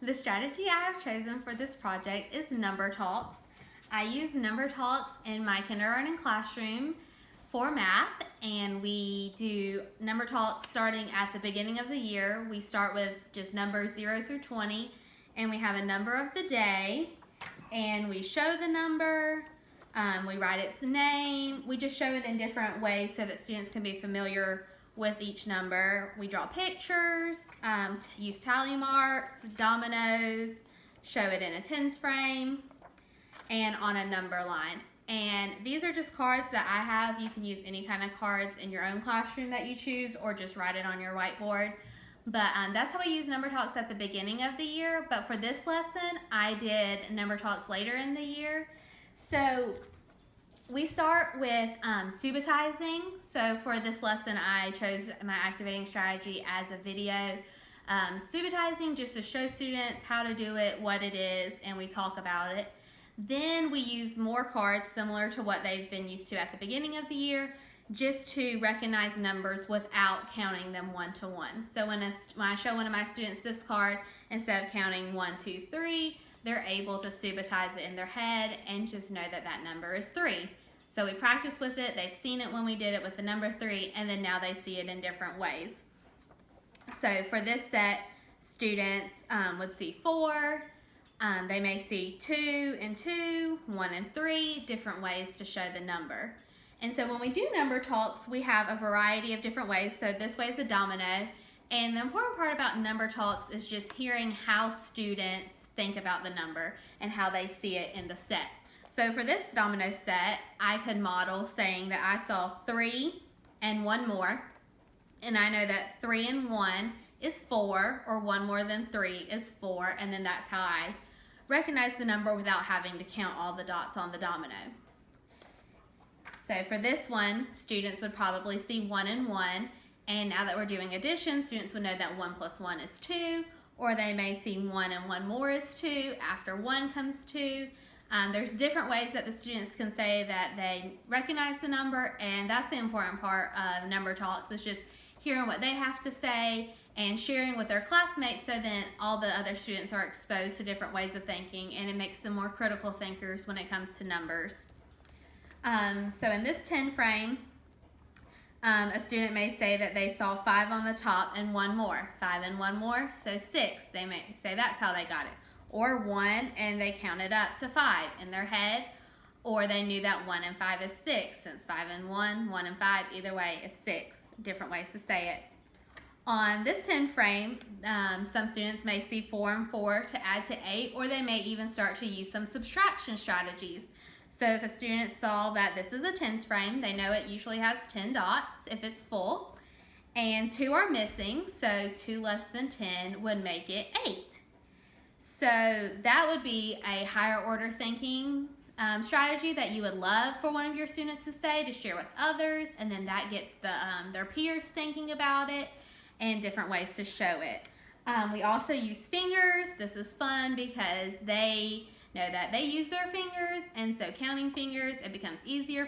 The strategy I have chosen for this project is Number Talks. I use Number Talks in my kindergarten classroom for math, and we do Number Talks starting at the beginning of the year. We start with just numbers 0 through 20, and we have a number of the day, and we show the number, we write its name, we just show it in different ways so that students can be familiar with each number. We draw pictures, use tally marks, dominoes, show it in a tens frame, and on a number line. And these are just cards that I have. You can use any kind of cards in your own classroom that you choose, or just write it on your whiteboard. But that's how I use Number Talks at the beginning of the year. But for this lesson, I did Number Talks later in the year. So we start with subitizing. So for this lesson, I chose my activating strategy as a video. Subitizing, just to show students how to do it, what it is, and we talk about it. Then we use more cards similar to what they've been used to at the beginning of the year, just to recognize numbers without counting them one to one. So when I show one of my students this card, instead of counting 1, 2, 3, they're able to subitize it in their head and just know that that number is 3. So we practice with it, they've seen it when we did it with the number 3, and then now they see it in different ways. So for this set, students would see 4, they may see 2 and 2, 1 and 3, different ways to show the number. And so when we do Number Talks, we have a variety of different ways. So this way is a domino. And the important part about Number Talks is just hearing how students think about the number and how they see it in the set. So for this domino set, I could model saying that I saw 3 and 1 more. And I know that 3 and 1 is 4, or 1 more than 3 is 4. And then that's how I recognize the number without having to count all the dots on the domino. So for this one, students would probably see 1 and 1, and now that we're doing addition, students would know that 1 plus 1 is 2, or they may see 1 and 1 more is 2, after 1 comes 2. There's different ways that the students can say that they recognize the number, and that's the important part of Number Talks, is just hearing what they have to say and sharing with their classmates, so then all the other students are exposed to different ways of thinking, and it makes them more critical thinkers when it comes to numbers. So in this 10 frame, a student may say that they saw 5 on the top and 1 more. 5 and 1 more, so 6. They may say that's how they got it. Or 1 and they counted up to 5 in their head. Or they knew that 1 and 5 is 6, since 5 and 1, 1 and 5, either way is 6. Different ways to say it. On this 10 frame, some students may see 4 and 4 to add to 8, or they may even start to use some subtraction strategies. So if a student saw that this is a tens frame, they know it usually has 10 dots if it's full, and 2 are missing, so 2 less than 10 would make it 8. So that would be a higher order thinking strategy that you would love for one of your students to say, to share with others, and then that gets their peers thinking about it and different ways to show it. We also use fingers. This is fun because they know that they use their fingers, and so counting fingers, it becomes easier